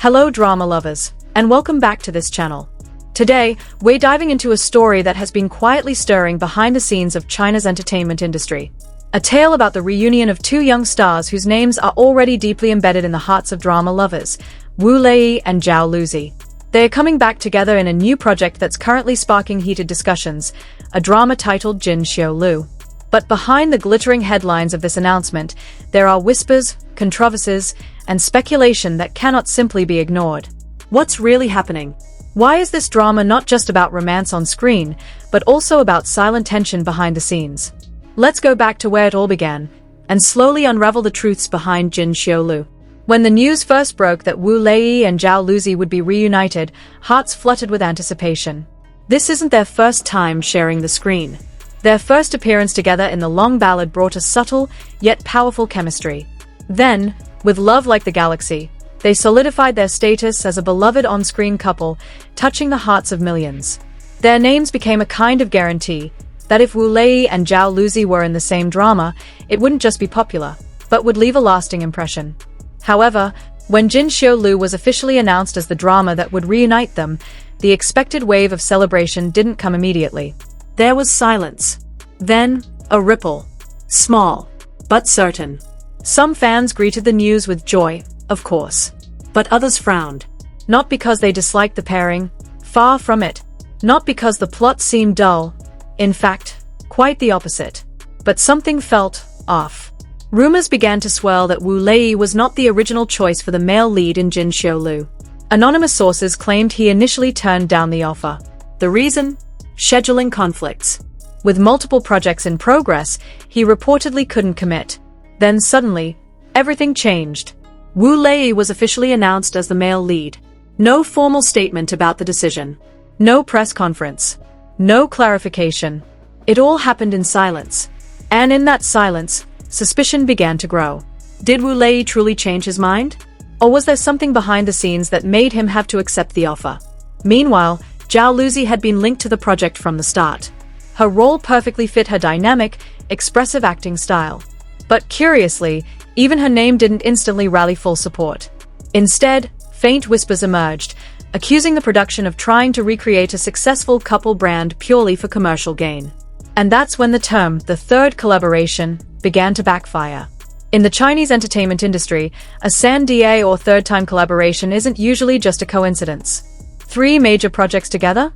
Hello drama lovers, and welcome back to this channel. Today, we're diving into a story that has been quietly stirring behind the scenes of China's entertainment industry. A tale about the reunion of two young stars whose names are already deeply embedded in the hearts of drama lovers, Wu Lei and Zhao Lusi. They are coming back together in a new project that's currently sparking heated discussions, a drama titled Jin Xiu Lu. But behind the glittering headlines of this announcement, there are whispers, controversies, and speculation that cannot simply be ignored. What's really happening? Why is this drama not just about romance on screen, but also about silent tension behind the scenes? Let's go back to where it all began, and slowly unravel the truths behind Jin Xiu Lu. When the news first broke that Wu Lei and Zhao Lusi would be reunited, hearts fluttered with anticipation. This isn't their first time sharing the screen. Their first appearance together in the long ballad brought a subtle, yet powerful chemistry. Then, with Love Like the Galaxy, they solidified their status as a beloved on-screen couple, touching the hearts of millions. Their names became a kind of guarantee that if Wu Lei and Zhao Lusi were in the same drama, it wouldn't just be popular, but would leave a lasting impression. However, when Jin Xiu Lu was officially announced as the drama that would reunite them, the expected wave of celebration didn't come immediately. There was silence. Then, a ripple. Small, but certain. Some fans greeted the news with joy, of course. But others frowned. Not because they disliked the pairing, far from it. Not because the plot seemed dull. In fact, quite the opposite. But something felt off. Rumors began to swirl that Wu Lei was not the original choice for the male lead in Jin Xiu Lu. Anonymous sources claimed he initially turned down the offer. The reason? Scheduling conflicts. With multiple projects in progress, he reportedly couldn't commit. Then suddenly, everything changed. Wu Lei was officially announced as the male lead. No formal statement about the decision. No press conference. No clarification. It all happened in silence. And in that silence, suspicion began to grow. Did Wu Lei truly change his mind? Or was there something behind the scenes that made him have to accept the offer? Meanwhile, Zhao Lusi had been linked to the project from the start. Her role perfectly fit her dynamic, expressive acting style. But curiously, even her name didn't instantly rally full support. Instead, faint whispers emerged, accusing the production of trying to recreate a successful couple brand purely for commercial gain. And that's when the term, the third collaboration, began to backfire. In the Chinese entertainment industry, a Sandia or third-time collaboration isn't usually just a coincidence. 3 major projects together?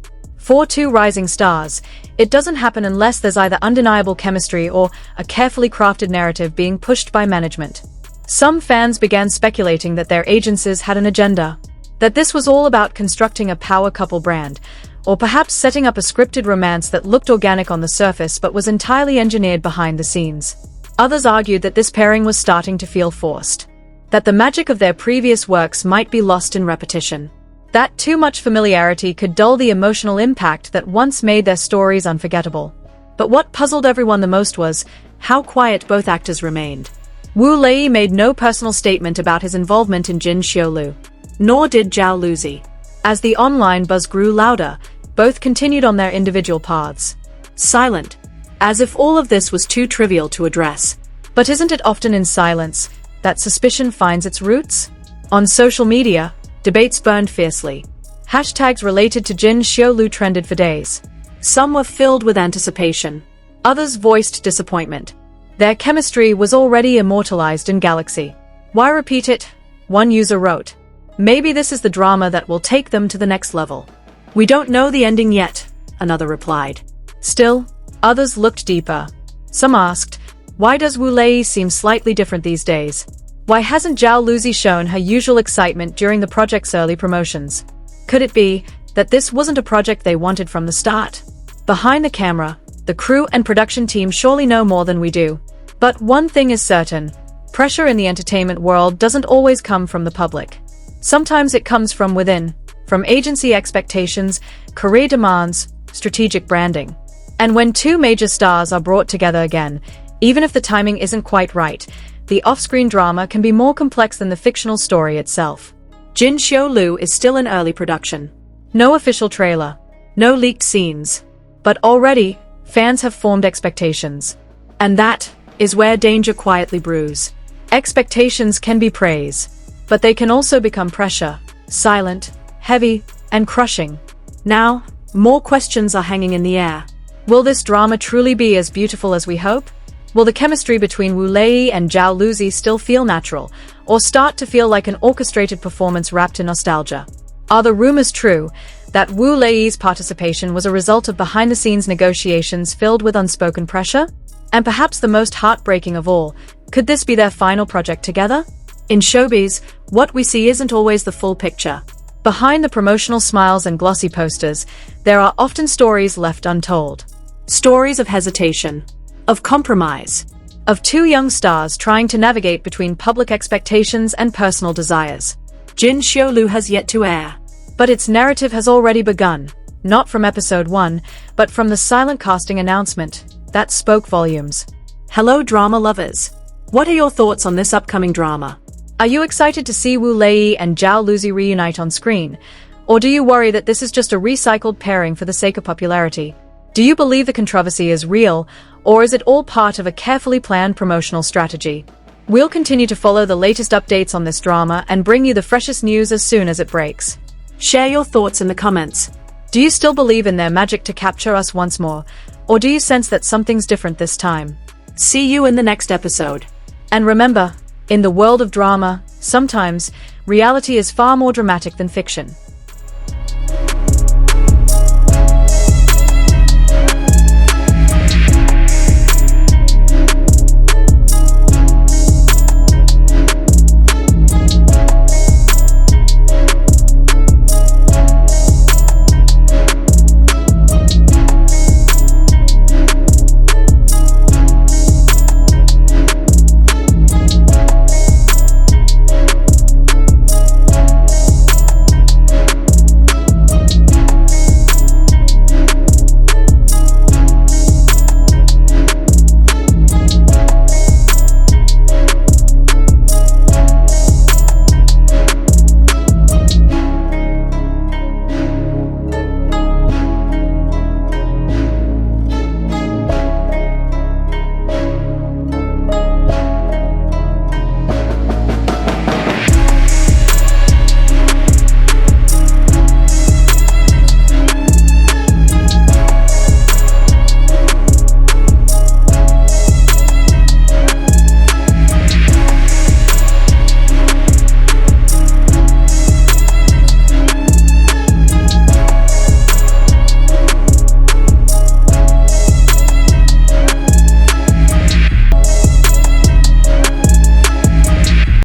2 rising stars. It doesn't happen unless there's either undeniable chemistry or a carefully crafted narrative being pushed by management. Some fans began speculating that their agencies had an agenda, that this was all about constructing a power couple brand, or perhaps setting up a scripted romance that looked organic on the surface but was entirely engineered behind the scenes. Others argued that this pairing was starting to feel forced, that the magic of their previous works might be lost in repetition, that too much familiarity could dull the emotional impact that once made their stories unforgettable. But what puzzled everyone the most was how quiet both actors remained. Wu Lei made no personal statement about his involvement in Jin Xiu Lu, nor did Zhao Lusi. As the online buzz grew louder, both continued on their individual paths, silent, as if all of this was too trivial to address. But isn't it often in silence that suspicion finds its roots? On social media, debates burned fiercely. Hashtags related to Jin Xiu Lu trended for days. Some were filled with anticipation. Others voiced disappointment. Their chemistry was already immortalized in Galaxy. Why repeat it? One user wrote. Maybe this is the drama that will take them to the next level. We don't know the ending yet, another replied. Still, others looked deeper. Some asked, why does Wu Lei seem slightly different these days? Why hasn't Zhao Lusi shown her usual excitement during the project's early promotions? Could it be that this wasn't a project they wanted from the start? Behind the camera, the crew and production team surely know more than we do. But one thing is certain, pressure in the entertainment world doesn't always come from the public. Sometimes it comes from within, from agency expectations, career demands, strategic branding. And when 2 major stars are brought together again, even if the timing isn't quite right, the off-screen drama can be more complex than the fictional story itself. Jin Xiu Lu is still in early production. No official trailer. No leaked scenes. But already, fans have formed expectations. And that is where danger quietly brews. Expectations can be praise, but they can also become pressure. silent, heavy, and crushing. Now, more questions are hanging in the air. Will this drama truly be as beautiful as we hope? Will the chemistry between Wu Lei and Zhao Lusi still feel natural, or start to feel like an orchestrated performance wrapped in nostalgia? Are the rumors true that Wu Lei's participation was a result of behind-the-scenes negotiations filled with unspoken pressure? And perhaps the most heartbreaking of all, could this be their final project together? In showbiz, what we see isn't always the full picture. Behind the promotional smiles and glossy posters, there are often stories left untold. Stories of hesitation, of compromise, of two young stars trying to navigate between public expectations and personal desires. Jin Xiu Lu has yet to air, but its narrative has already begun, not from episode 1, but from the silent casting announcement that spoke volumes. Hello drama lovers! What are your thoughts on this upcoming drama? Are you excited to see Wu Lei and Zhao Lusi reunite on screen? Or do you worry that this is just a recycled pairing for the sake of popularity? Do you believe the controversy is real, or is it all part of a carefully planned promotional strategy? We'll continue to follow the latest updates on this drama and bring you the freshest news as soon as it breaks. Share your thoughts in the comments. Do you still believe in their magic to capture us once more, or do you sense that something's different this time? See you in the next episode. And remember, in the world of drama, sometimes reality is far more dramatic than fiction.